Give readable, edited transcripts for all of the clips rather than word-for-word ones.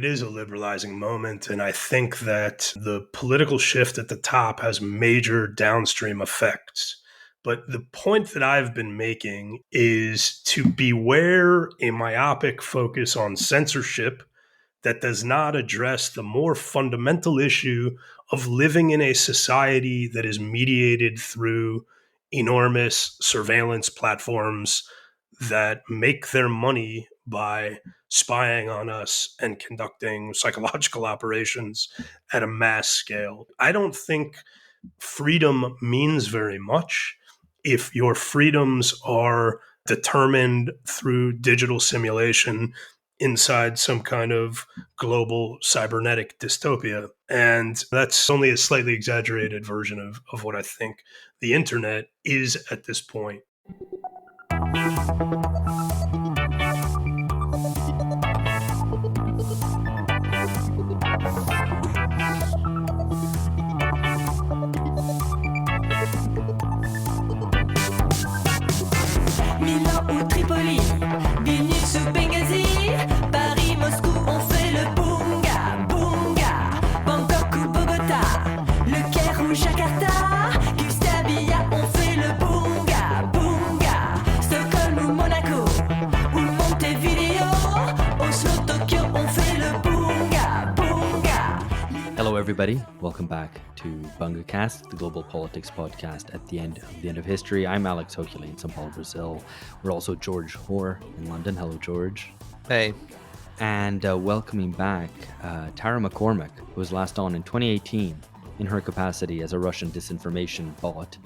It is a liberalizing moment, and I think that the political shift at the top has major downstream effects. But the point that I've been making is to beware a myopic focus on censorship that does not address the more fundamental issue of living in a society that is mediated through enormous surveillance platforms that make their money by spying on us and conducting psychological operations at a mass scale. I don't think freedom means very much if your freedoms are determined through digital simulation inside some kind of global cybernetic dystopia. And that's only a slightly exaggerated version of what I think the internet is at this point. Milan ou Tripoli, Vilnius ou Benghazi, Paris, Moscou, on fait le boonga, boonga. Bangkok ou Bogota, Le Caire ou Jakarta, Gustavia, on fait le boonga, boonga. Stockholm ou Monaco, ou Montevideo, Oslo, Tokyo, on fait le boonga, boonga. Hello, everybody. Welcome back to BungaCast, the global politics podcast at the end of history. I'm Alex Hokule in São Paulo, Brazil. We're also George Hoare in London. Hello, George. Hey. And welcoming back Tara McCormac, who was last on in 2018 in her capacity as a Russian disinformation bot.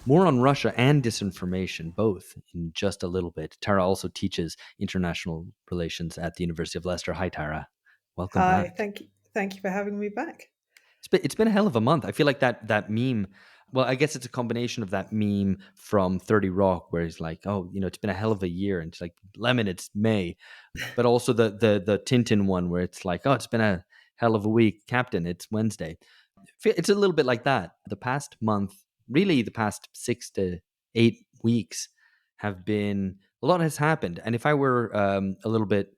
More on Russia and disinformation, both, in just a little bit. Tara also teaches international relations at the University of Leicester. Hi, Tara. Welcome back. Hi, thank you for having me back. It's been a hell of a month. I feel like that meme. Well, I guess it's a combination of that meme from 30 Rock, where he's like, "Oh, it's been a hell of a year," and it's like, "Lemon, it's May," but also the Tintin one, where it's like, "Oh, it's been a hell of a week, Captain. It's Wednesday." It's a little bit like that. The past month, really, the past 6 to 8 weeks have been a lot has happened. And if I were a little bit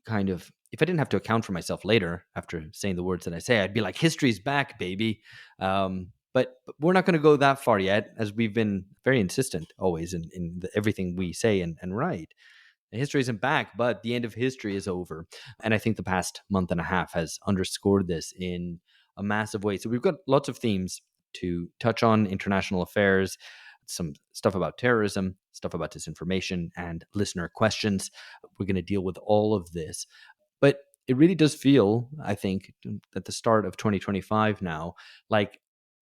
kind of if I didn't have to account for myself later after saying the words that I say, I'd be like, history's back, baby. But we're not going to go that far yet, as we've been very insistent always in everything we say and write. History isn't back, but the end of history is over. And I think the past month and a half has underscored this in a massive way. So we've got lots of themes to touch on: international affairs, some stuff about terrorism, stuff about disinformation, and listener questions. We're going to deal with all of this. But it really does feel, I think, at the start of 2025 now, like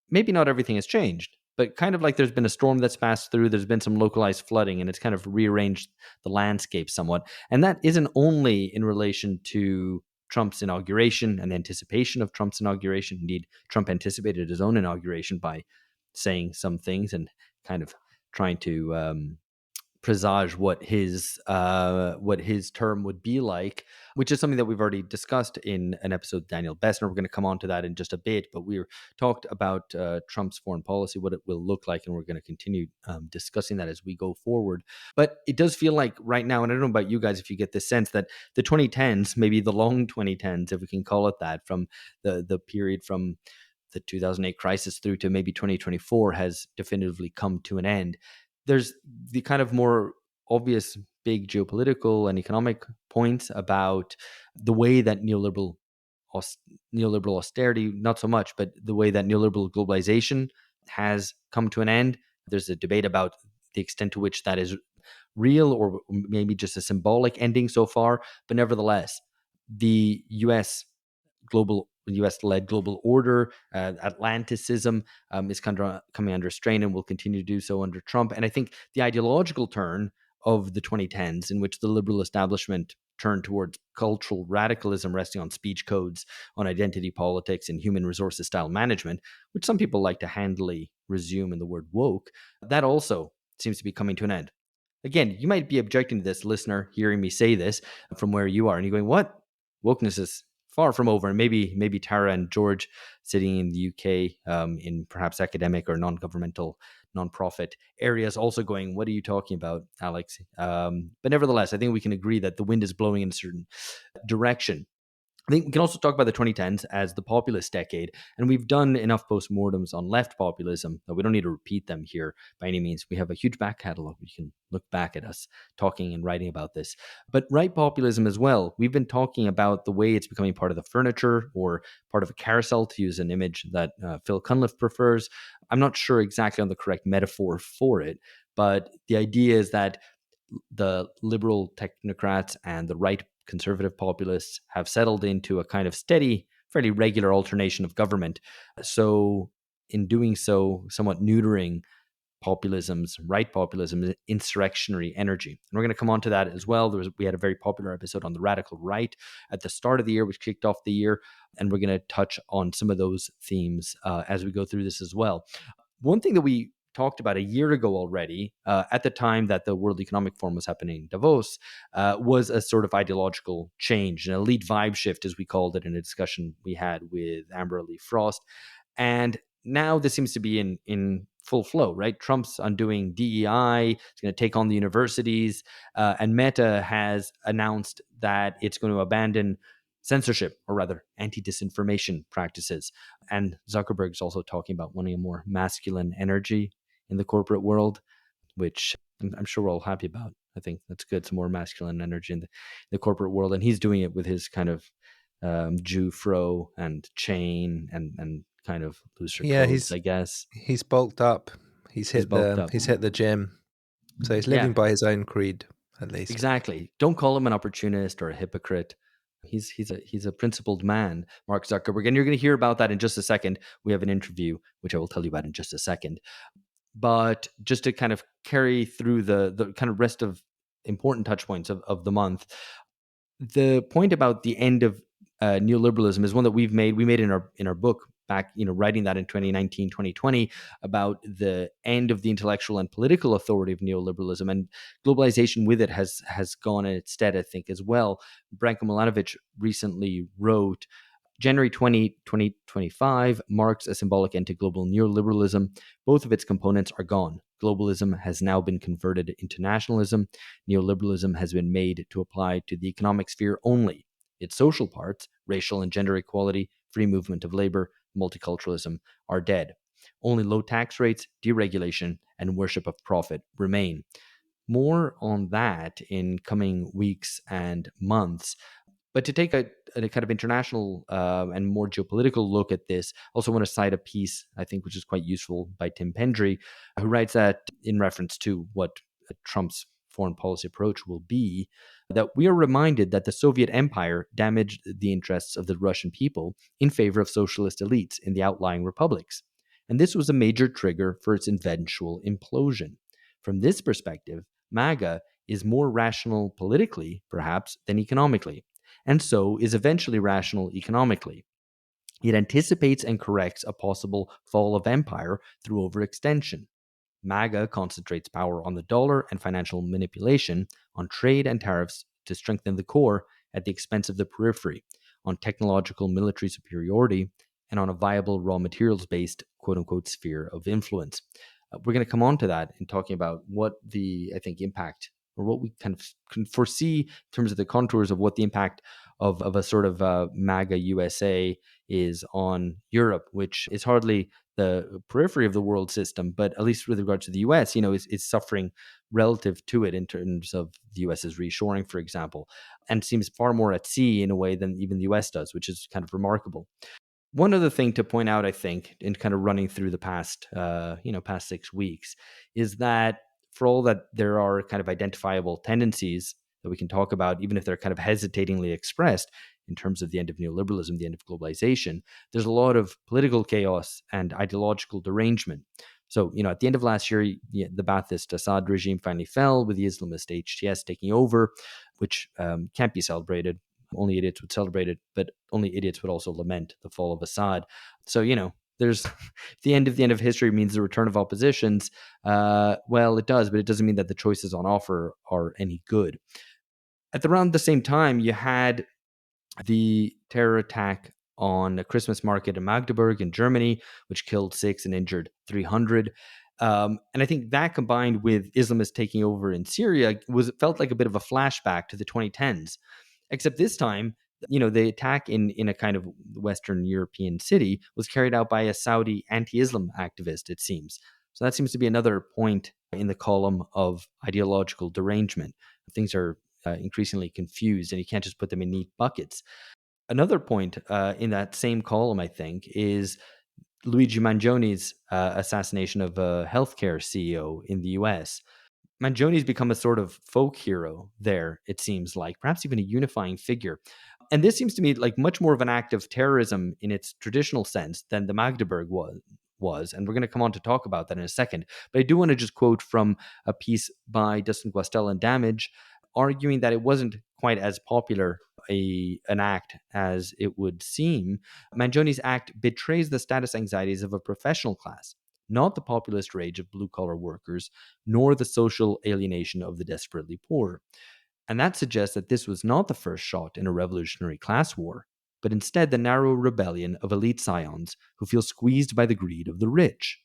maybe not everything has changed, but kind of like there's been a storm that's passed through, there's been some localized flooding, and it's kind of rearranged the landscape somewhat. And that isn't only in relation to Trump's inauguration and the anticipation of Trump's inauguration. Indeed, Trump anticipated his own inauguration by saying some things and kind of trying to presage what his term would be like, which is something that we've already discussed in an episode with Daniel Bessner. We're going to come on to that in just a bit, but we talked about Trump's foreign policy, what it will look like, and we're going to continue discussing that as we go forward. But it does feel like right now, and I don't know about you guys if you get this sense, that the 2010s, maybe the long 2010s, if we can call it that, from the period from the 2008 crisis through to maybe 2024 has definitively come to an end. There's the kind of more obvious big geopolitical and economic points about the way that neoliberal austerity, not so much, but the way that neoliberal globalization has come to an end. There's a debate about the extent to which that is real or maybe just a symbolic ending so far. But nevertheless, the US-led global order, Atlanticism, is kind of coming under strain and will continue to do so under Trump. And I think the ideological turn of the 2010s, in which the liberal establishment turned towards cultural radicalism resting on speech codes, on identity politics, and human resources style management, which some people like to handily resume in the word woke, that also seems to be coming to an end. Again, you might be objecting to this, listener, hearing me say this from where you are, and you're going, what? Wokeness is far from over. And maybe Tara and George, sitting in the UK, in perhaps academic or non-governmental, non-profit areas, also going, what are you talking about, Alex? But nevertheless, I think we can agree that the wind is blowing in a certain direction. I think we can also talk about the 2010s as the populist decade, and we've done enough postmortems on left populism that we don't need to repeat them here by any means. We have a huge back catalog. You can look back at us talking and writing about this. But right populism as well, we've been talking about the way it's becoming part of the furniture or part of a carousel, to use an image that Phil Cunliffe prefers. I'm not sure exactly on the correct metaphor for it, but the idea is that the liberal technocrats and the right conservative populists have settled into a kind of steady, fairly regular alternation of government. So, in doing so, somewhat neutering right populism's insurrectionary energy. And we're going to come on to that as well. We had a very popular episode on the radical right at the start of the year, which kicked off the year. And we're going to touch on some of those themes as we go through this as well. One thing that we talked about a year ago already, at the time that the World Economic Forum was happening in Davos, was a sort of ideological change, an elite vibe shift, as we called it in a discussion we had with Amber Lee Frost. And now this seems to be in full flow, right? Trump's undoing DEI, it's going to take on the universities, and Meta has announced that it's going to abandon censorship, or rather anti-disinformation practices. And Zuckerberg's also talking about wanting a more masculine energy in the corporate world, which I'm sure we're all happy about. I think that's good. Some more masculine energy in the corporate world. And he's doing it with his kind of Jew fro and chain and kind of looser clothes, I guess. He's bulked up. He's hit the gym. So he's living by his own creed, at least. Exactly. Don't call him an opportunist or a hypocrite. He's a principled man, Mark Zuckerberg, and you're going to hear about that in just a second. We have an interview, which I will tell you about in just a second. But just to kind of carry through the kind of rest of important touch points of the month, the point about the end of neoliberalism is one that we made in our book back, writing that in 2019, 2020, about the end of the intellectual and political authority of neoliberalism, and globalization with it has gone in its stead, I think, as well. Branko Milanovic recently wrote, January 20, 2025 marks a symbolic end to global neoliberalism. Both of its components are gone. Globalism has now been converted into nationalism. Neoliberalism has been made to apply to the economic sphere only. Its social parts, racial and gender equality, free movement of labor, multiculturalism, are dead. Only low tax rates, deregulation, and worship of profit remain. More on that in coming weeks and months. But to take a kind of international and more geopolitical look at this, I also want to cite a piece, I think, which is quite useful, by Tim Pendry, who writes that in reference to what Trump's foreign policy approach will be, that we are reminded that the Soviet Empire damaged the interests of the Russian people in favor of socialist elites in the outlying republics. And this was a major trigger for its eventual implosion. From this perspective, MAGA is more rational politically, perhaps, than economically, and so is eventually rational economically. It anticipates and corrects a possible fall of empire through overextension. MAGA concentrates power on the dollar and financial manipulation, on trade and tariffs to strengthen the core at the expense of the periphery, on technological military superiority, and on a viable raw materials-based quote-unquote sphere of influence. We're going to come on to that in talking about what the, I think, impact, or what we kind of can foresee in terms of the contours of what the impact of a sort of MAGA USA is on Europe, which is hardly the periphery of the world system, but at least with regard to the US, is suffering relative to it in terms of the US's reshoring, for example, and seems far more at sea in a way than even the US does, which is kind of remarkable. One other thing to point out, I think, in kind of running through the past 6 weeks, is that for all that there are kind of identifiable tendencies that we can talk about, even if they're kind of hesitatingly expressed in terms of the end of neoliberalism, the end of globalization, there's a lot of political chaos and ideological derangement. So, at the end of last year, the Ba'athist Assad regime finally fell with the Islamist HTS taking over, which can't be celebrated. Only idiots would celebrate it, but only idiots would also lament the fall of Assad. So, there's the end of history means the return of oppositions. Well, it does, but it doesn't mean that the choices on offer are any good. At around the same time, you had the terror attack on a Christmas market in Magdeburg in Germany, which killed 6 and injured 300. And I think that, combined with Islamists taking over in Syria, felt like a bit of a flashback to the 2010s. Except this time, The attack in a kind of Western European city was carried out by a Saudi anti-Islam activist, it seems. So that seems to be another point in the column of ideological derangement. Things are increasingly confused, and you can't just put them in neat buckets. Another point in that same column, I think, is Luigi Mangione's assassination of a healthcare CEO in the US. Mangione's become a sort of folk hero there, it seems like, perhaps even a unifying figure. And this seems to me like much more of an act of terrorism in its traditional sense than the Magdeburg was. And we're going to come on to talk about that in a second. But I do want to just quote from a piece by Dustin Guastel and Damage, arguing that it wasn't quite as popular an act as it would seem. Mangione's act betrays the status anxieties of a professional class, not the populist rage of blue-collar workers, nor the social alienation of the desperately poor. And that suggests that this was not the first shot in a revolutionary class war, but instead the narrow rebellion of elite scions who feel squeezed by the greed of the rich.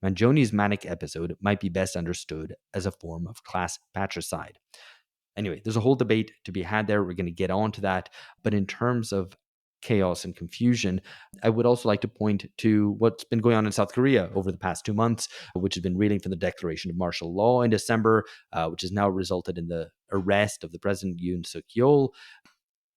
Mangione's manic episode might be best understood as a form of class patricide. Anyway, there's a whole debate to be had there. We're going to get on to that. But in terms of chaos and confusion, I would also like to point to what's been going on in South Korea over the past 2 months, which has been reeling from the declaration of martial law in December, which has now resulted in the arrest of the president Yoon Suk-yeol.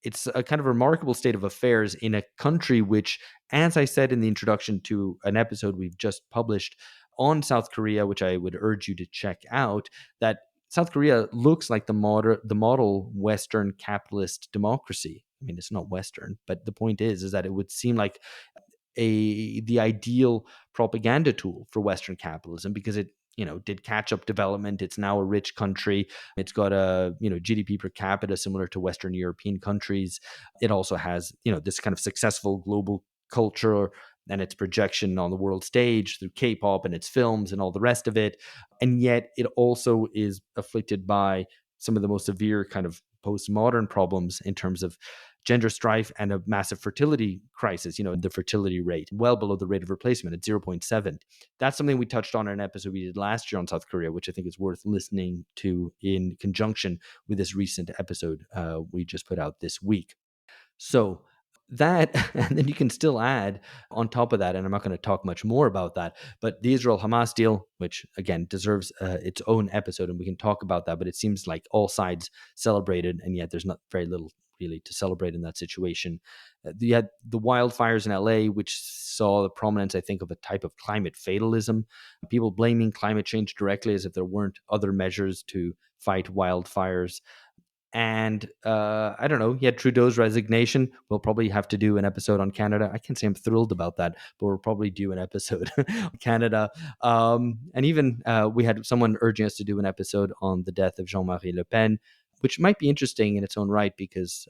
It's a kind of remarkable state of affairs in a country which, as I said in the introduction to an episode we've just published on South Korea, which I would urge you to check out, that South Korea looks like the model Western capitalist democracy. I mean, it's not Western, but the point is that it would seem like the ideal propaganda tool for Western capitalism because it did catch up development. It's now a rich country. It's got a GDP per capita similar to Western European countries. It also has this kind of successful global culture and its projection on the world stage through K-pop and its films and all the rest of it. And yet it also is afflicted by some of the most severe kind of postmodern problems in terms of gender strife and a massive fertility crisis, the fertility rate well below the rate of replacement at 0.7. That's something we touched on in an episode we did last year on South Korea, which I think is worth listening to in conjunction with this recent episode we just put out this week. So that, and then you can still add on top of that, and I'm not going to talk much more about that, but the Israel-Hamas deal, which again deserves its own episode, and we can talk about that, but it seems like all sides celebrated, and yet there's not very little really to celebrate in that situation. You had the wildfires in LA, which saw the prominence, I think, of a type of climate fatalism, people blaming climate change directly as if there weren't other measures to fight wildfires. And I don't know, he had Trudeau's resignation. We'll probably have to do an episode on Canada. I can't say I'm thrilled about that, but we'll probably do an episode on Canada. And even we had someone urging us to do an episode on the death of Jean-Marie Le Pen, which might be interesting in its own right because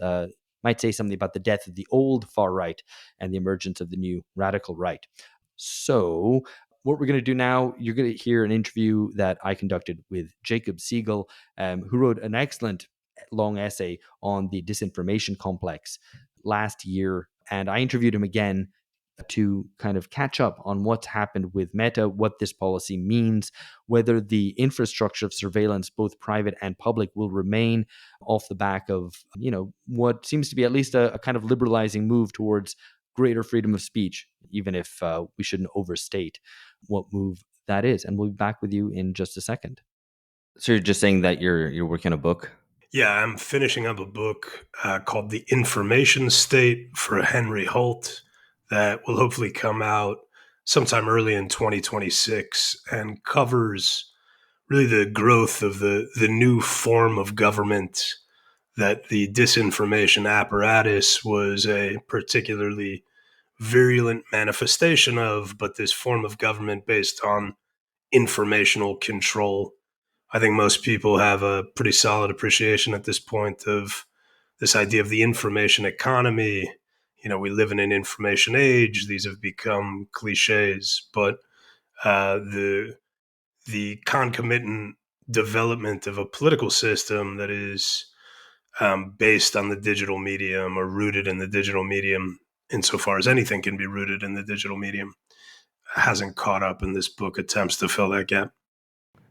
might say something about the death of the old far right and the emergence of the new radical right. So what we're going to do now, you're going to hear an interview that I conducted with Jacob Siegel, who wrote an excellent long essay on the disinformation complex last year. And I interviewed him again to kind of catch up on what's happened with Meta, what this policy means, whether the infrastructure of surveillance, both private and public, will remain off the back of, what seems to be at least a kind of liberalizing move towards greater freedom of speech, even if we shouldn't overstate what move that is. And we'll be back with you in just a second. So you're just saying that you're working on a book? Yeah, I'm finishing up a book called The Information State for Henry Holt that will hopefully come out sometime early in 2026 and covers really the growth of the new form of government that the disinformation apparatus was a particularly virulent manifestation of, but this form of government based on informational control. I think most people have a pretty solid appreciation at this point of this idea of the information economy. We live in an information age. These have become cliches, but the concomitant development of a political system that is based on the digital medium or rooted in the digital medium, insofar as anything can be rooted in the digital medium, hasn't caught up, and this book attempts to fill that gap.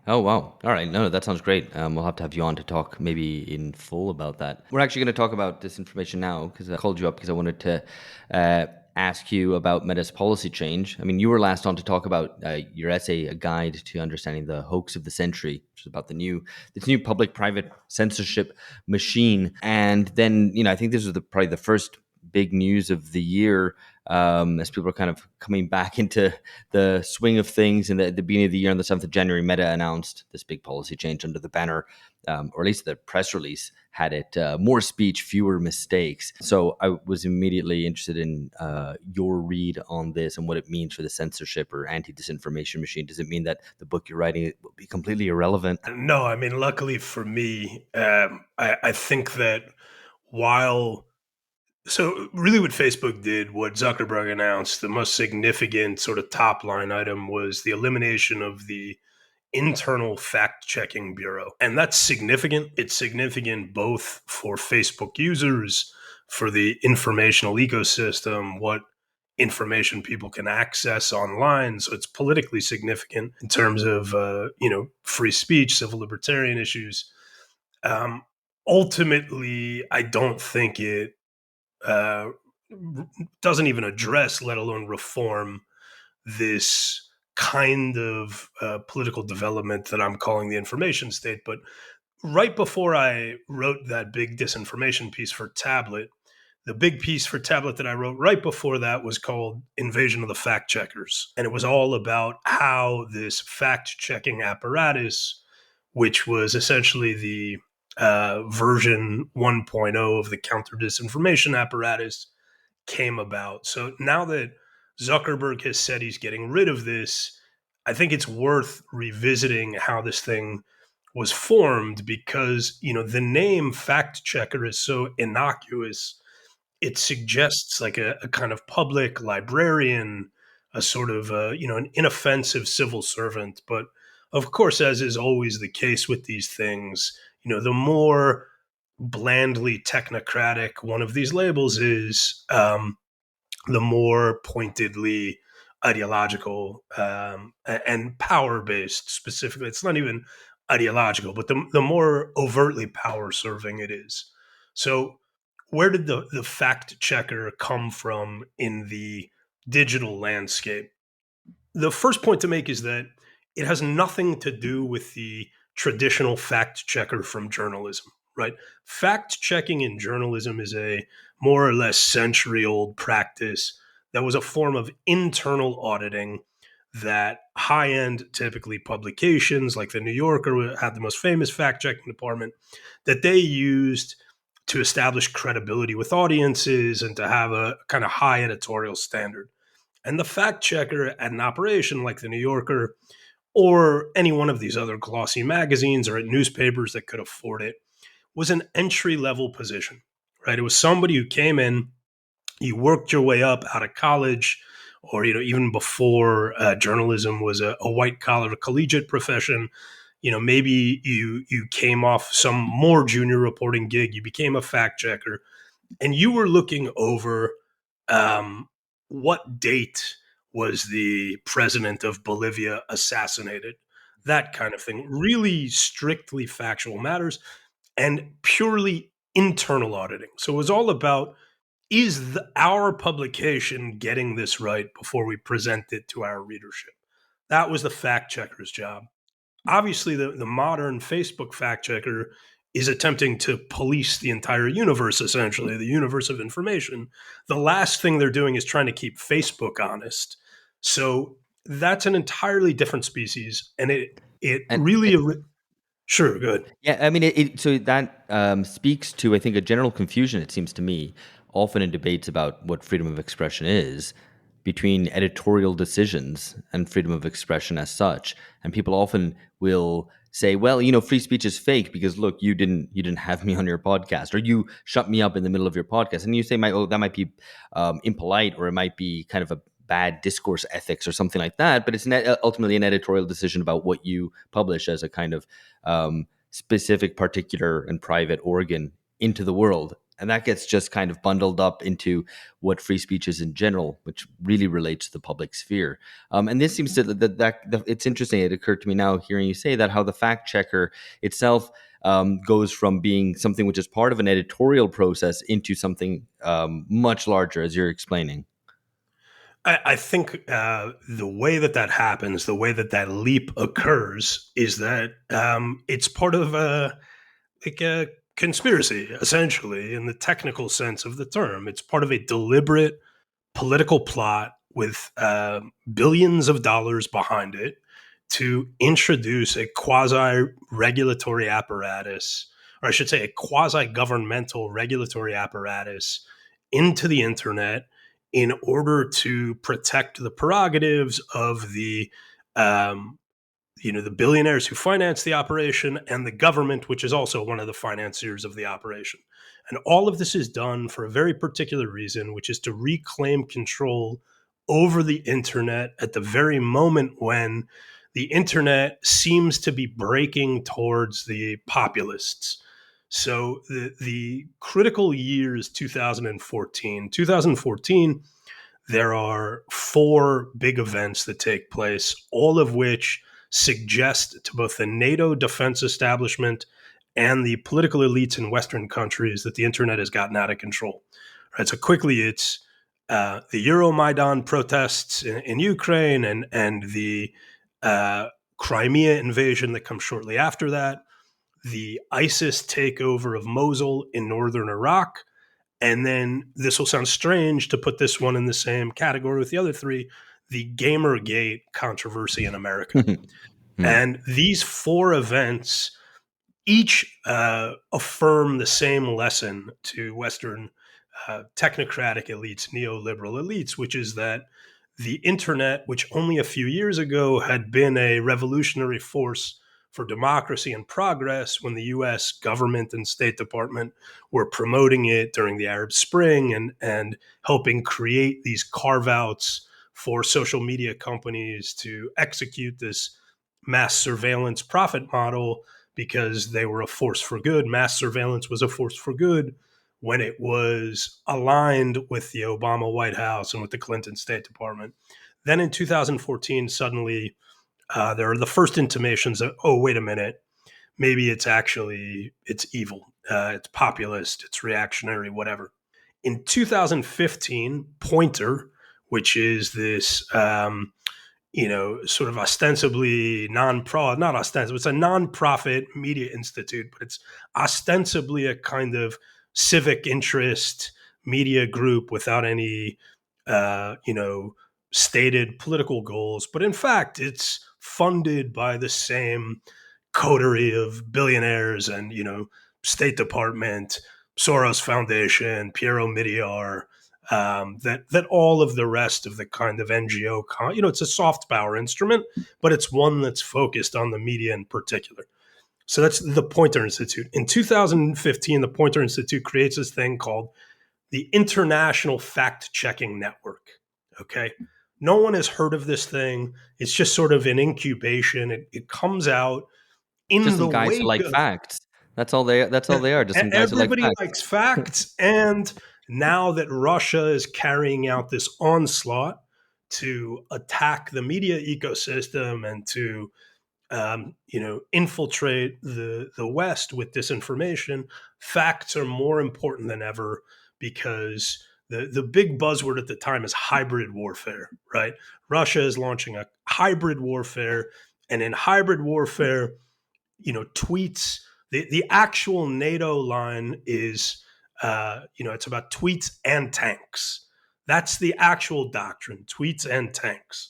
Oh, wow. All right. No, that sounds great. We'll have to have you on to talk maybe in full about that. We're actually going to talk about disinformation now because I called you up because I wanted to ask you about Meta's policy change. I mean, you were last on to talk about your essay, A Guide to Understanding the Hoax of the Century, which is about this new public-private censorship machine. And then, I think this was probably the first big news of the year, as people are kind of coming back into the swing of things. In the beginning of the year, on the 7th of January, Meta announced this big policy change under the banner, or at least the press release had it, more speech, fewer mistakes. So I was immediately interested in your read on this and what it means for the censorship or anti-disinformation machine. Does it mean that the book you're writing will be completely irrelevant? No, I mean, luckily for me, I think that so really what Facebook did, what Zuckerberg announced, the most significant sort of top line item was the elimination of the internal fact-checking bureau. And that's significant. It's significant both for Facebook users, for the informational ecosystem, what information people can access online. So it's politically significant in terms of free speech, civil libertarian issues. Um, Ultimately, I don't think it uh, doesn't even address, let alone reform, this kind of political development that I'm calling the information state. But right before I wrote that big disinformation piece for Tablet, the big piece for Tablet that I wrote right before that was called Invasion of the Fact Checkers. And it was all about how this fact checking apparatus, which was essentially the version 1.0 of the counter disinformation apparatus, came about. So now that Zuckerberg has said he's getting rid of this, I think it's worth revisiting how this thing was formed, because the name fact checker is so innocuous. It suggests like a kind of public librarian, a sort of an inoffensive civil servant. But of course, as is always the case with these things, the more blandly technocratic one of these labels is, the more pointedly ideological, and power based. Specifically, it's not even ideological, but the more overtly power serving it is. So where did the fact checker come from in the digital landscape? The first point to make is that it has nothing to do with the traditional fact checker from journalism, right? Fact checking in journalism is a more or less century old practice that was a form of internal auditing that high end, typically publications like the New Yorker had the most famous fact checking department, that they used to establish credibility with audiences and to have a kind of high editorial standard. And the fact checker at an operation like the New Yorker or any one of these other glossy magazines or at newspapers that could afford it was an entry level position, right? It was somebody who came in, you worked your way up out of college, or even before journalism was a white collar collegiate profession. Maybe you came off some more junior reporting gig, you became a fact checker, and you were looking over, what date was the president of Bolivia assassinated, that kind of thing. Really strictly factual matters and purely internal auditing. So it was all about, is our publication getting this right before we present it to our readership? That was the fact checker's job. Obviously, the modern Facebook fact checker is attempting to police the entire universe, essentially, the universe of information. The last thing they're doing is trying to keep Facebook honest. So that's an entirely different species. And it And really, sure, good. yeah, I mean, so that speaks to, I think, a general confusion, it seems to me, often in debates about what freedom of expression is, between editorial decisions and freedom of expression as such. And people often will say, well, free speech is fake because look, you didn't have me on your podcast, or you shut me up in the middle of your podcast. And you say, that might be impolite, or it might be kind of a bad discourse ethics or something like that. But it's ultimately an editorial decision about what you publish as a kind of specific, particular, and private organ into the world. And that gets just kind of bundled up into what free speech is in general, which really relates to the public sphere. And this seems to that it's interesting. It occurred to me now hearing you say that how the fact checker itself goes from being something which is part of an editorial process into something much larger, as you're explaining. I think the way that happens, the way that leap occurs, is that it's part of a conspiracy, essentially, in the technical sense of the term. It's part of a deliberate political plot with billions of dollars behind it to introduce a quasi-regulatory apparatus, or I should say a quasi-governmental regulatory apparatus into the internet in order to protect the prerogatives of the the billionaires who finance the operation and the government, which is also one of the financiers of the operation. And all of this is done for a very particular reason, which is to reclaim control over the internet at the very moment when the internet seems to be breaking towards the populists. So the critical year is 2014. 2014, there are 4 big events that take place, all of which suggest to both the NATO defense establishment and the political elites in Western countries that the internet has gotten out of control. Right. So quickly, it's the Euromaidan protests in Ukraine and the Crimea invasion that comes shortly after that, the ISIS takeover of Mosul in northern Iraq, and then this will sound strange to put this one in the same category with the other 3, the Gamergate controversy in America. And these 4 events each affirm the same lesson to Western technocratic elites, neoliberal elites, which is that the internet, which only a few years ago had been a revolutionary force for democracy and progress when the US government and State Department were promoting it during the Arab Spring and helping create these carve-outs for social media companies to execute this mass surveillance profit model because they were a force for good. Mass surveillance was a force for good when it was aligned with the Obama White House and with the Clinton State Department. Then in 2014, suddenly there are the first intimations that, oh, wait a minute, maybe it's evil, it's populist, it's reactionary, whatever. In 2015, Pointer, which is this sort of ostensibly it's a nonprofit media institute, but it's ostensibly a kind of civic interest media group without any, stated political goals. But in fact, it's funded by the same coterie of billionaires and, State Department, Soros Foundation, Piero Migliar, that all of the rest of the kind of NGO, it's a soft power instrument, but it's one that's focused on the media in particular. So that's the Pointer Institute. In 2015, the Pointer Institute creates this thing called the International Fact-Checking Network. Okay. No one has heard of this thing. It's just sort of in incubation. It comes out in just the some guys wake who like of facts. That's all they are. Just some guys who like everybody facts. likes facts. And now that Russia is carrying out this onslaught to attack the media ecosystem and to infiltrate the West with disinformation, facts are more important than ever because the big buzzword at the time is hybrid warfare, right? Russia is launching a hybrid warfare, and in hybrid warfare, tweets, the actual NATO line is, it's about tweets and tanks. That's the actual doctrine, tweets and tanks.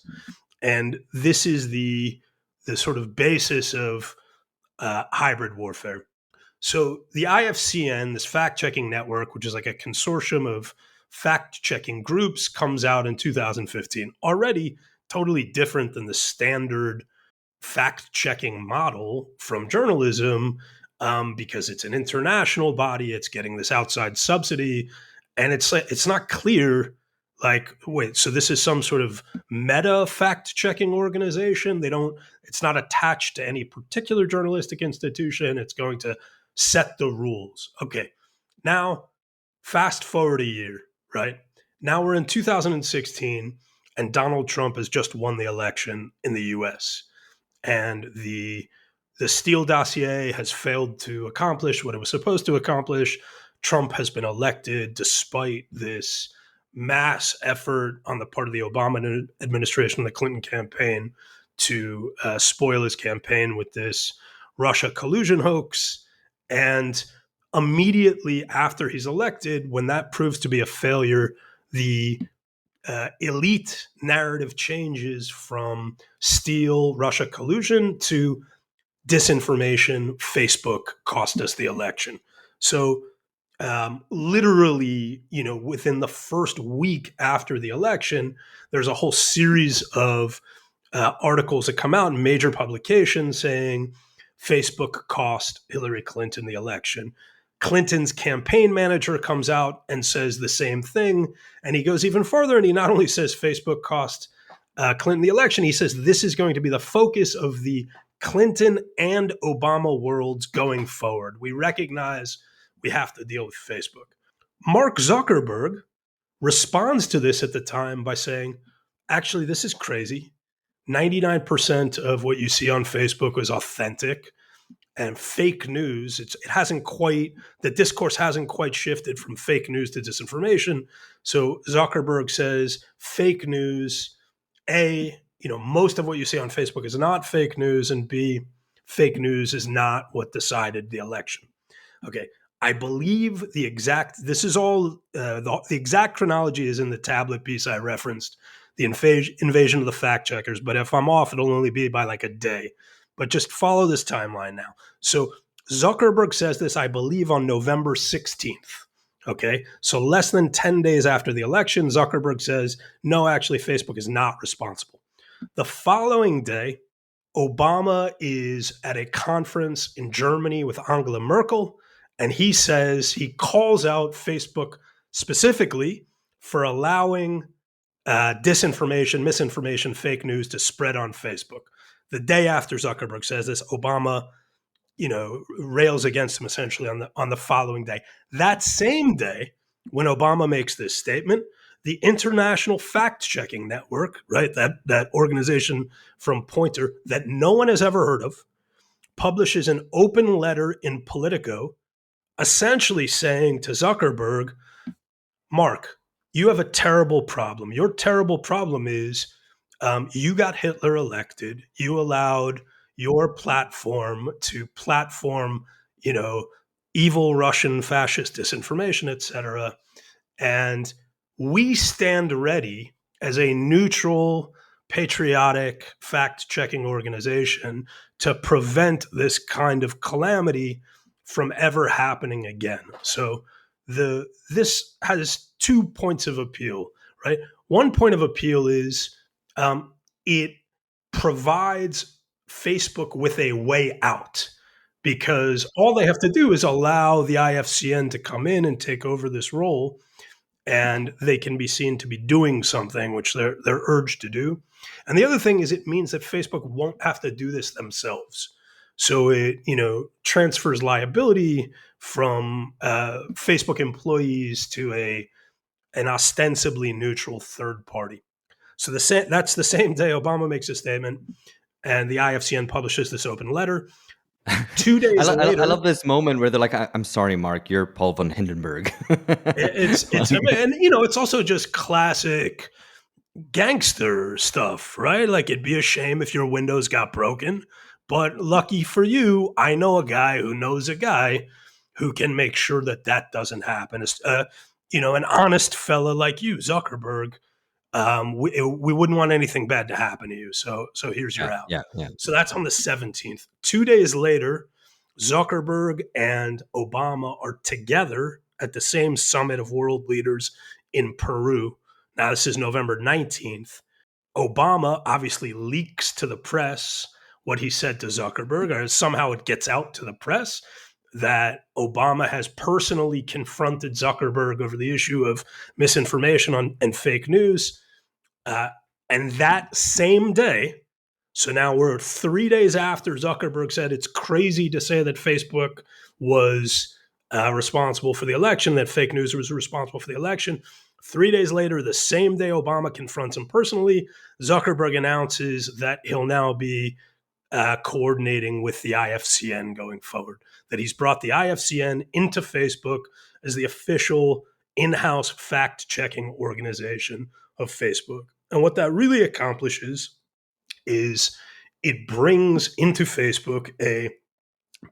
And this is the sort of basis of hybrid warfare. So the IFCN, this fact-checking network, which is like a consortium of fact-checking groups, comes out in 2015. Already totally different than the standard fact-checking model from journalism, because it's an international body. It's getting this outside subsidy, and it's not clear. Like, wait, so this is some sort of meta fact-checking organization? It's not attached to any particular journalistic institution. It's going to set the rules. Okay, now Fast forward a year, right? Now we're in 2016, and Donald Trump has just won the election in the US. And the Steele dossier has failed to accomplish what it was supposed to accomplish. Trump has been elected despite this mass effort on the part of the Obama administration and the Clinton campaign to spoil his campaign with this Russia collusion hoax. And immediately after he's elected, when that proves to be a failure, the elite narrative changes from Steele, Russia collusion to disinformation. Facebook cost us the election. So literally, within the first week after the election, there's a whole series of articles that come out in major publications saying Facebook cost Hillary Clinton the election. Clinton's campaign manager comes out and says the same thing. And he goes even further, and he not only says Facebook cost Clinton the election, he says this is going to be the focus of the Clinton and Obama worlds going forward. We recognize we have to deal with Facebook. Mark Zuckerberg responds to this at the time by saying, actually, this is crazy. 99% of what you see on Facebook is authentic. And fake news, the discourse hasn't quite shifted from fake news to disinformation. So Zuckerberg says fake news, A, most of what you see on Facebook is not fake news, and B, fake news is not what decided the election. Okay, I believe the exact chronology is in the tablet piece I referenced, the invasion of the fact checkers. But if I'm off, it'll only be by like a day. But just follow this timeline now. So Zuckerberg says this, I believe, on November 16th. Okay, so less than 10 days after the election, Zuckerberg says, no, actually, Facebook is not responsible. The following day, Obama is at a conference in Germany with Angela Merkel, and he calls out Facebook specifically for allowing disinformation, misinformation, fake news to spread on Facebook. The day after Zuckerberg says this, Obama, rails against him essentially on the following day. That same day, when Obama makes this statement, the International Fact-Checking Network, right, that organization from Poynter that no one has ever heard of, publishes an open letter in Politico, essentially saying to Zuckerberg, Mark, you have a terrible problem. Your terrible problem is you got Hitler elected. You allowed your platform to platform, evil Russian fascist disinformation, et cetera. And we stand ready as a neutral, patriotic, fact-checking organization to prevent this kind of calamity from ever happening again. So this has 2 points of appeal, right? One point of appeal is it provides Facebook with a way out, because all they have to do is allow the IFCN to come in and take over this role, and they can be seen to be doing something, which they're urged to do. And the other thing is it means that Facebook won't have to do this themselves. So it, transfers liability from Facebook employees to an ostensibly neutral third party. So that's the same day Obama makes a statement, and the IFCN publishes this open letter. 2 days later, I love this moment where they're like, "I'm sorry, Mark, you're Paul von Hindenburg." it's also just classic gangster stuff, right? Like, it'd be a shame if your windows got broken, but lucky for you, I know a guy who knows a guy who can make sure that doesn't happen. An honest fella like you, Zuckerberg. We wouldn't want anything bad to happen to you. So here's your out. Yeah. So that's on the 17th. 2 days later, Zuckerberg and Obama are together at the same summit of world leaders in Peru. Now, this is November 19th. Obama obviously leaks to the press what he said to Zuckerberg, or somehow it gets out to the press that Obama has personally confronted Zuckerberg over the issue of misinformation and fake news. And that same day, so now we're 3 days after Zuckerberg said it's crazy to say that Facebook was responsible for the election, that fake news was responsible for the election. 3 days later, the same day Obama confronts him personally, Zuckerberg announces that he'll now be coordinating with the IFCN going forward, that he's brought the IFCN into Facebook as the official in-house fact-checking organization of Facebook. And what that really accomplishes is it brings into Facebook a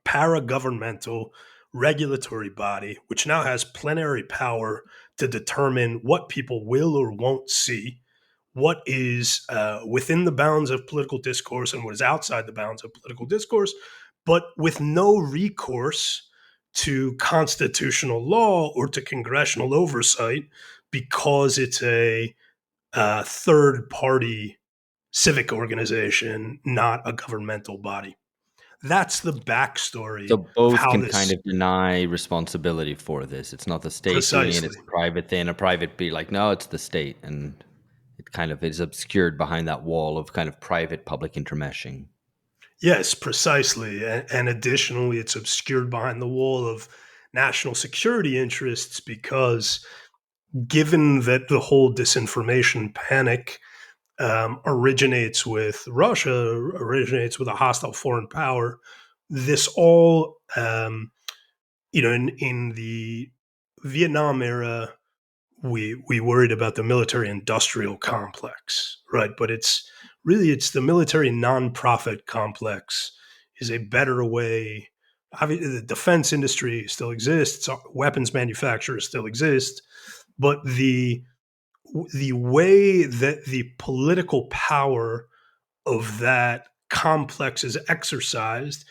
para-governmental regulatory body, which now has plenary power to determine what people will or won't see, what is within the bounds of political discourse and what is outside the bounds of political discourse, but with no recourse to constitutional law or to congressional oversight, because it's a third party civic organization, not a governmental body. That's the backstory So of both how can this kind of deny responsibility for this. It's not the state doing it; it's precisely. a private thing. A private be like, no, it's the state, and it kind of is obscured behind that wall of kind of private-public intermeshing. Yes, precisely. And additionally, it's obscured behind the wall of national security interests because, given that the whole disinformation panic originates with Russia, originates with a hostile foreign power, this all, in the Vietnam era, we worried about the military industrial complex, right? But it's the military nonprofit complex is a better way. Obviously, the defense industry still exists, weapons manufacturers still exist, but the way that the political power of that complex is exercised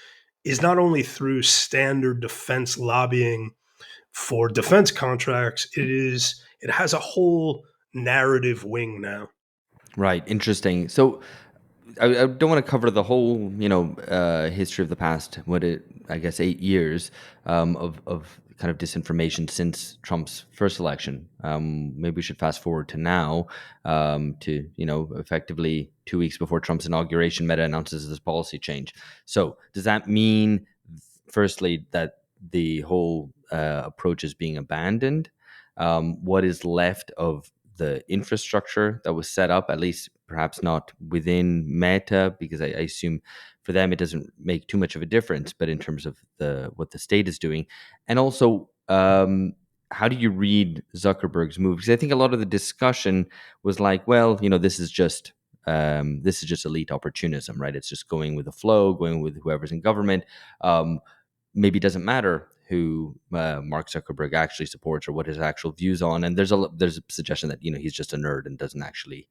is not only through standard defense lobbying for defense contracts, it has a whole narrative wing now. Right. Interesting. So I don't want to cover the whole, history of the past, I guess, 8 years of kind of disinformation since Trump's first election. Maybe we should fast forward to now, to, effectively 2 weeks before Trump's inauguration, Meta announces this policy change. So does that mean, firstly, that the whole approach is being abandoned? What is left of the infrastructure that was set up, at least perhaps not within Meta, because I assume for them it doesn't make too much of a difference, but in terms of what the state is doing? And also, how do you read Zuckerberg's move? Because I think a lot of the discussion was like, well, this is just elite opportunism, right? It's just going with the flow, going with whoever's in government. Maybe it doesn't matter who Mark Zuckerberg actually supports or what his actual views on. And there's a suggestion that he's just a nerd and doesn't actually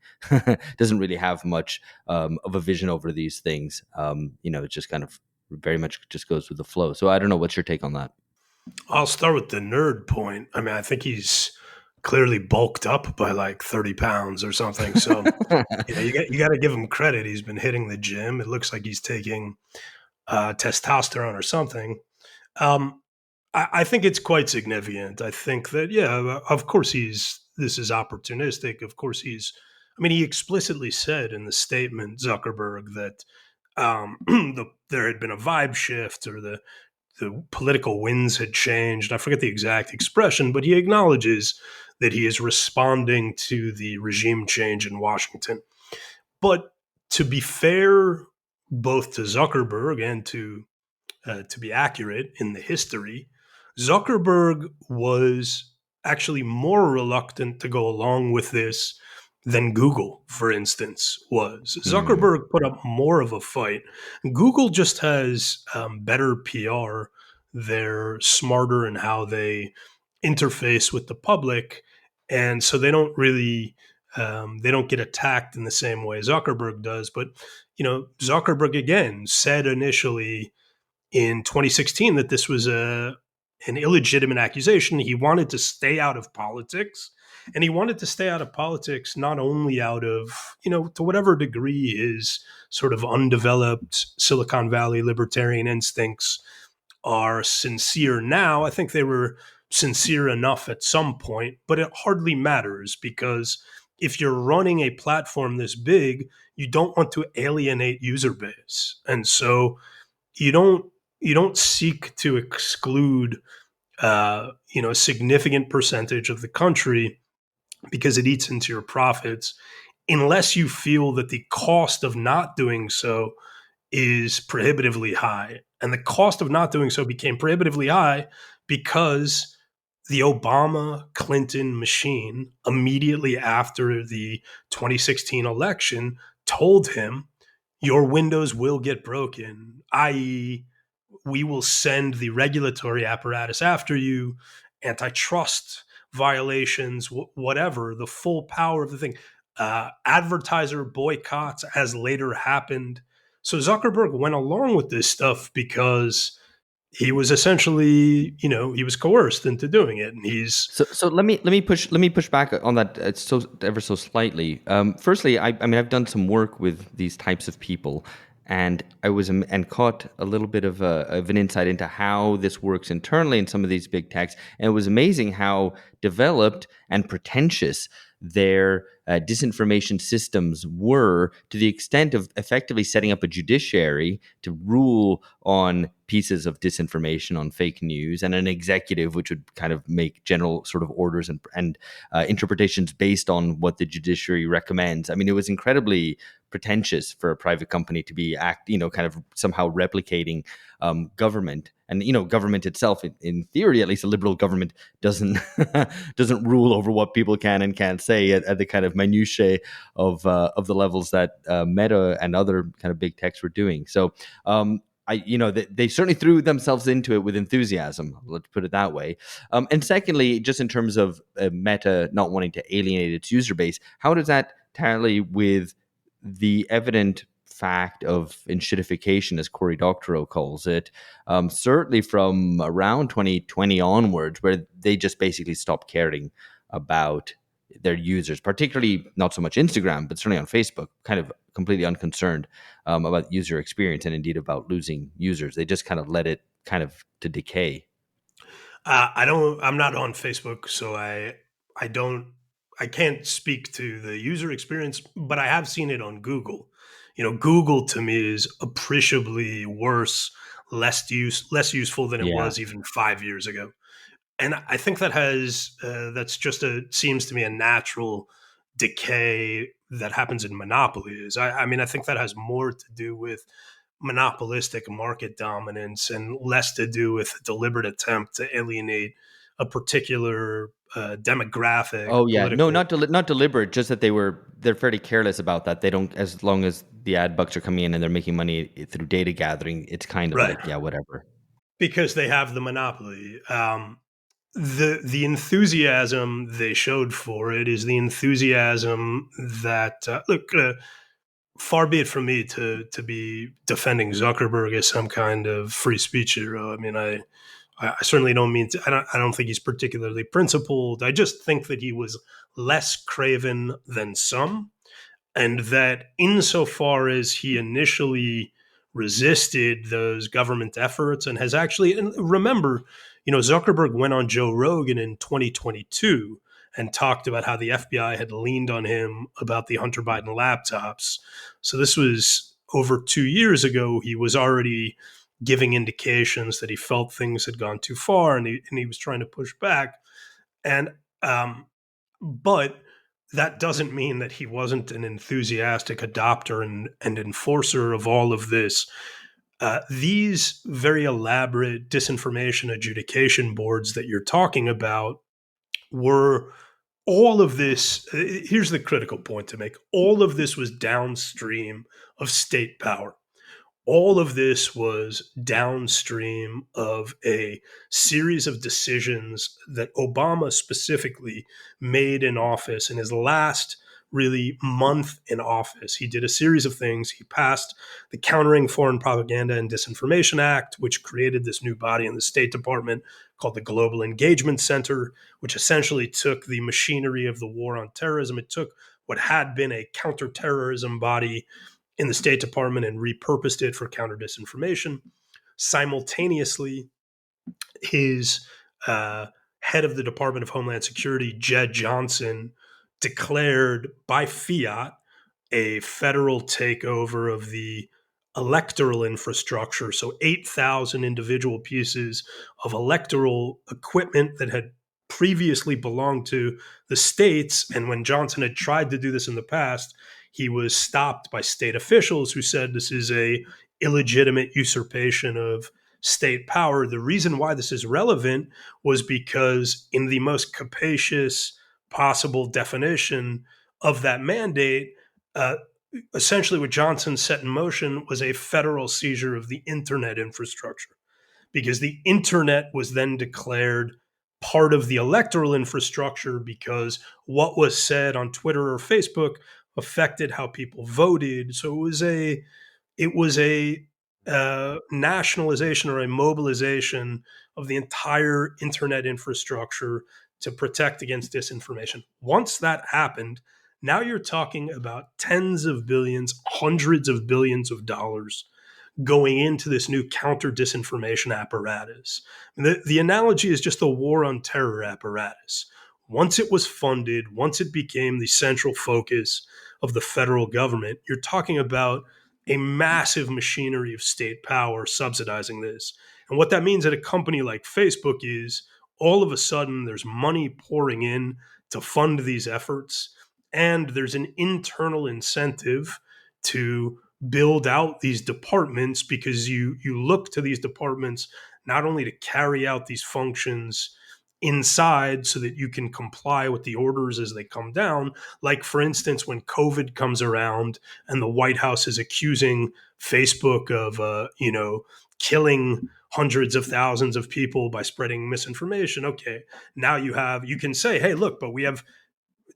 doesn't really have much of a vision over these things. It just kind of very much just goes with the flow. So I don't know. What's your take on that? I'll start with the nerd point. I mean, I think he's clearly bulked up by like 30 pounds or something. So you got to give him credit. He's been hitting the gym. It looks like he's taking testosterone or something. I think it's quite significant. I think that, of course this is opportunistic. Of course he explicitly said in the statement, Zuckerberg, that there had been a vibe shift, or the political winds had changed. I forget the exact expression, but he acknowledges that he is responding to the regime change in Washington. But to be fair, both to Zuckerberg and to be accurate in the history, Zuckerberg was actually more reluctant to go along with this than Google, for instance, was. Zuckerberg put up more of a fight. Google just has better PR. They're smarter in how they interface with the public, and so they don't really they don't get attacked in the same way Zuckerberg does. But Zuckerberg again said initially in 2016 that this was an illegitimate accusation. He wanted to stay out of politics, and he wanted to stay out of politics not only out of, to whatever degree his sort of undeveloped Silicon Valley libertarian instincts are sincere now. I think they were sincere enough at some point, but it hardly matters, because if you're running a platform this big, you don't want to alienate user base. And so you don't seek to exclude a significant percentage of the country because it eats into your profits, unless you feel that the cost of not doing so is prohibitively high. And the cost of not doing so became prohibitively high because the Obama Clinton machine, immediately after the 2016 election, told him, your windows will get broken, i.e., we will send the regulatory apparatus after you, antitrust violations, whatever, the full power of the thing. Advertiser boycotts, as later happened. So Zuckerberg went along with this stuff because he was essentially, he was coerced into doing it, and he's so let me push back on that so ever so slightly. Firstly, I mean I've done some work with these types of people, and I was and caught a little bit of an insight into how this works internally in some of these big techs, and it was amazing how developed and pretentious their disinformation systems were, to the extent of effectively setting up a judiciary to rule on pieces of disinformation, on fake news, and an executive which would kind of make general sort of orders and interpretations based on what the judiciary recommends. I mean, it was incredibly pretentious for a private company to be kind of somehow replicating government. And government itself, in theory, at least a liberal government, doesn't rule over what people can and can't say at the kind of minutiae of the levels that Meta and other kind of big techs were doing. So they certainly threw themselves into it with enthusiasm. Let's put it that way. And secondly, just in terms of Meta not wanting to alienate its user base, how does that tally with the evident fact of enshittification, as Cory Doctorow calls it, certainly from around 2020 onwards, where they just basically stopped caring about their users, particularly not so much Instagram, but certainly on Facebook, kind of completely unconcerned about user experience and indeed about losing users. They just kind of let it kind of to decay. I'm not on Facebook, so I can't speak to the user experience, but I have seen it on Google. Google to me is appreciably worse, less useful than it was even 5 years ago. And I think that's just seems to me a natural decay that happens in monopolies. I mean, I think that has more to do with monopolistic market dominance and less to do with a deliberate attempt to alienate a particular demographic. Oh yeah, no, not deliberate. Just that they're fairly careless about that. They don't, as long as the ad bucks are coming in and they're making money through data gathering, it's kind of like, yeah, whatever. Because they have the monopoly. The enthusiasm they showed for it is the enthusiasm that far be it from me to be defending Zuckerberg as some kind of free speech hero. I mean, I certainly don't mean to. I don't think he's particularly principled. I just think that he was less craven than some, and that insofar as he initially resisted those government efforts and has actually, and remember, Zuckerberg went on Joe Rogan in 2022 and talked about how the FBI had leaned on him about the Hunter Biden laptops. So this was over 2 years ago. He was already giving indications that he felt things had gone too far, and he was trying to push back. And but that doesn't mean that he wasn't an enthusiastic adopter and enforcer of all of this. These very elaborate disinformation adjudication boards that you're talking about were all of this. Here's the critical point to make. All of this was downstream of state power. All of this was downstream of a series of decisions that Obama specifically made in office in his last really month in office. He did a series of things. He passed the Countering Foreign Propaganda and Disinformation Act, which created this new body in the State Department called the Global Engagement Center, which essentially took the machinery of the war on terrorism. It took what had been a counterterrorism body in the State Department and repurposed it for counter disinformation. Simultaneously, his head of the Department of Homeland Security, Jed Johnson, declared by fiat a federal takeover of the electoral infrastructure. So 8,000 individual pieces of electoral equipment that had previously belonged to the states. And when Johnson had tried to do this in the past, he was stopped by state officials who said this is a illegitimate usurpation of state power. The reason why this is relevant was because in the most capacious possible definition of that mandate, essentially what Johnson set in motion was a federal seizure of the internet infrastructure, because the internet was then declared part of the electoral infrastructure because what was said on Twitter or Facebook affected how people voted. So it was a nationalization or a mobilization of the entire internet infrastructure to protect against disinformation. Once that happened, now you're talking about tens of billions, hundreds of billions of dollars going into this new counter disinformation apparatus. The analogy is just the war on terror apparatus. Once it was funded, once it became the central focus of the federal government, you're talking about a massive machinery of state power subsidizing this. And what that means at a company like Facebook is all of a sudden there's money pouring in to fund these efforts, and there's an internal incentive to build out these departments, because you look to these departments not only to carry out these functions inside so that you can comply with the orders as they come down. Like, for instance, when COVID comes around and the White House is accusing Facebook of, killing hundreds of thousands of people by spreading misinformation. Okay, now you can say, hey, look, but we have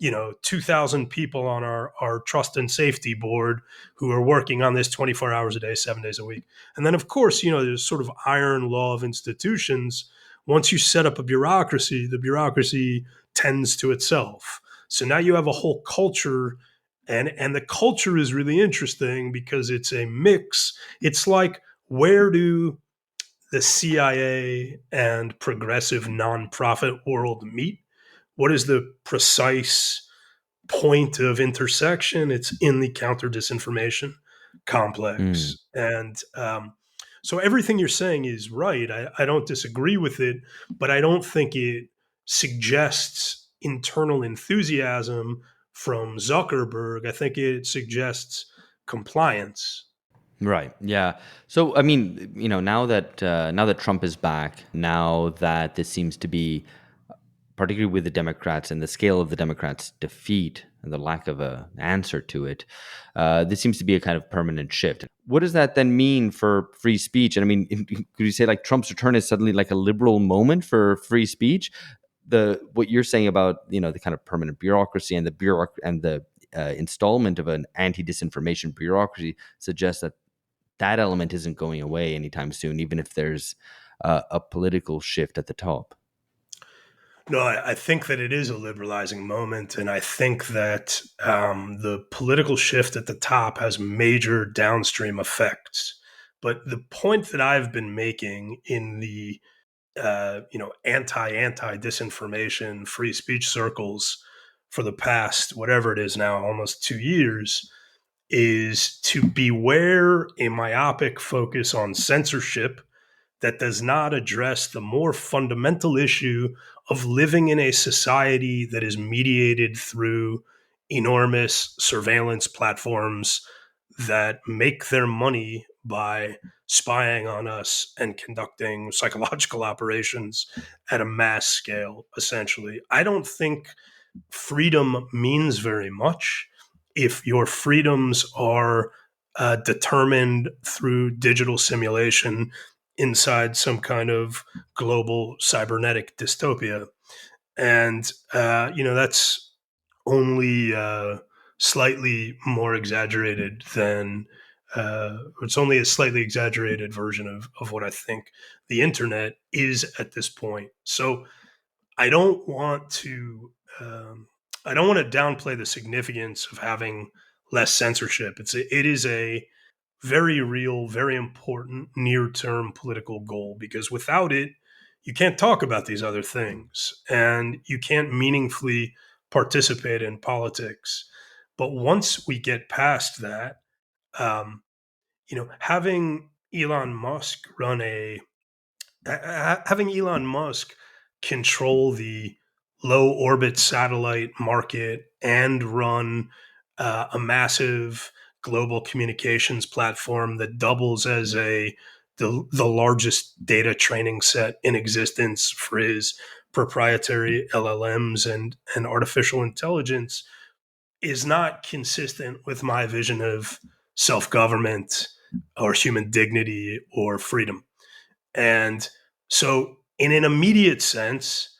2,000 people on our trust and safety board who are working on this 24 hours a day, 7 days a week. And then, of course, there's sort of iron law of institutions. Once you set up a bureaucracy, the bureaucracy tends to itself. So now you have a whole culture, and the culture is really interesting because it's a mix. It's like, where do the CIA and progressive nonprofit world meet? What is the precise point of intersection? It's in the counter disinformation complex. And so everything you're saying is right. I don't disagree with it, but I don't think it suggests internal enthusiasm from Zuckerberg. I think it suggests compliance. Right. Yeah. So, I mean, now that Trump is back, now that this seems to be, particularly with the Democrats and the scale of the Democrats' defeat and the lack of an answer to it, this seems to be a kind of permanent shift. What does that then mean for free speech? And I mean, could you say like Trump's return is suddenly like a liberal moment for free speech? What you're saying about the kind of permanent bureaucracy and the installment of an anti-disinformation bureaucracy suggests that element isn't going away anytime soon, even if there's a political shift at the top. No, I think that it is a liberalizing moment, and I think that the political shift at the top has major downstream effects. But the point that I've been making in the anti disinformation free speech circles for the past, whatever it is now, almost 2 years, is to beware a myopic focus on censorship that does not address the more fundamental issue of living in a society that is mediated through enormous surveillance platforms that make their money by spying on us and conducting psychological operations at a mass scale, essentially. I don't think freedom means very much if your freedoms are determined through digital simulation inside some kind of global cybernetic dystopia. And, that's only slightly more exaggerated than, it's only a slightly exaggerated version of what I think the internet is at this point. So I don't want to, I don't want to downplay the significance of having less censorship. It is a very real, very important near-term political goal, because without it, you can't talk about these other things and you can't meaningfully participate in politics. But once we get past that, um, having Elon Musk control the low orbit satellite market and run a massive global communications platform that doubles as the largest data training set in existence for his proprietary LLMs and artificial intelligence is not consistent with my vision of self-government or human dignity or freedom. And so in an immediate sense,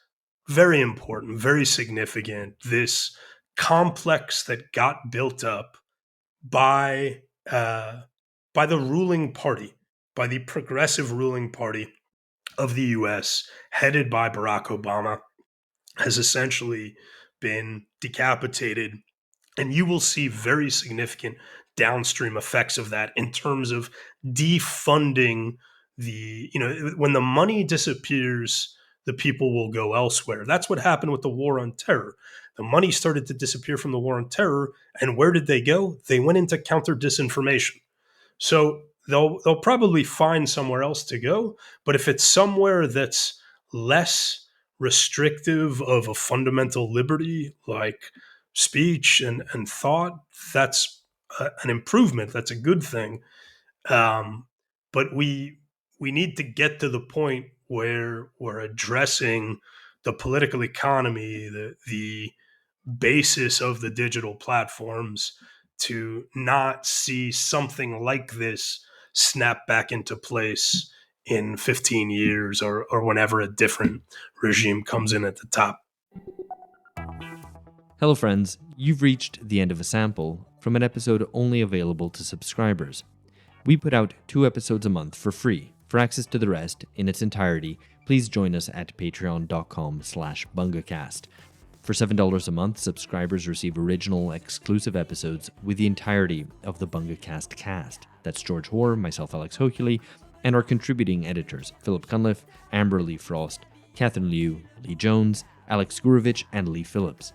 very important, very significant, this complex that got built up by the ruling party, by the progressive ruling party of the US, headed by Barack Obama, has essentially been decapitated. And you will see very significant downstream effects of that in terms of defunding when the money disappears, the people will go elsewhere. That's what happened with the war on terror. The money started to disappear from the war on terror. And where did they go? They went into counter disinformation. So they'll probably find somewhere else to go. But if it's somewhere that's less restrictive of a fundamental liberty like speech and thought, that's an improvement. That's a good thing. But we need to get to the point where we're addressing the political economy, the basis of the digital platforms, to not see something like this snap back into place in 15 years or whenever a different regime comes in at the top. Hello friends, you've reached the end of a sample from an episode only available to subscribers. We put out 2 episodes a month for free. For access to the rest in its entirety, please join us at patreon.com/bungacast. For $7 a month, subscribers receive original, exclusive episodes with the entirety of the BungaCast cast. That's George Hoare, myself Alex Hochuli, and our contributing editors, Philip Cunliffe, Amber Lee Frost, Catherine Liu, Lee Jones, Alex Gurevich, and Lee Phillips.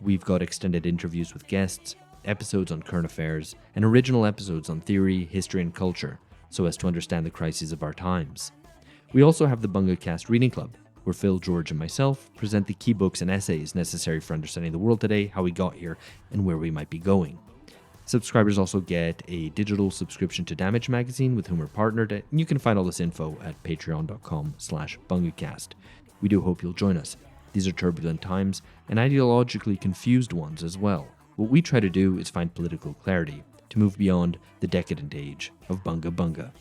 We've got extended interviews with guests, episodes on current affairs, and original episodes on theory, history, and culture, so as to understand the crises of our times. We also have the BungaCast Reading Club, where Phil, George, and myself present the key books and essays necessary for understanding the world today, how we got here, and where we might be going. Subscribers also get a digital subscription to Damage Magazine, with whom we're partnered, and you can find all this info at patreon.com/bungacast. We do hope you'll join us. These are turbulent times, and ideologically confused ones as well. What we try to do is find political clarity, to move beyond the decadent age of Bunga Bunga.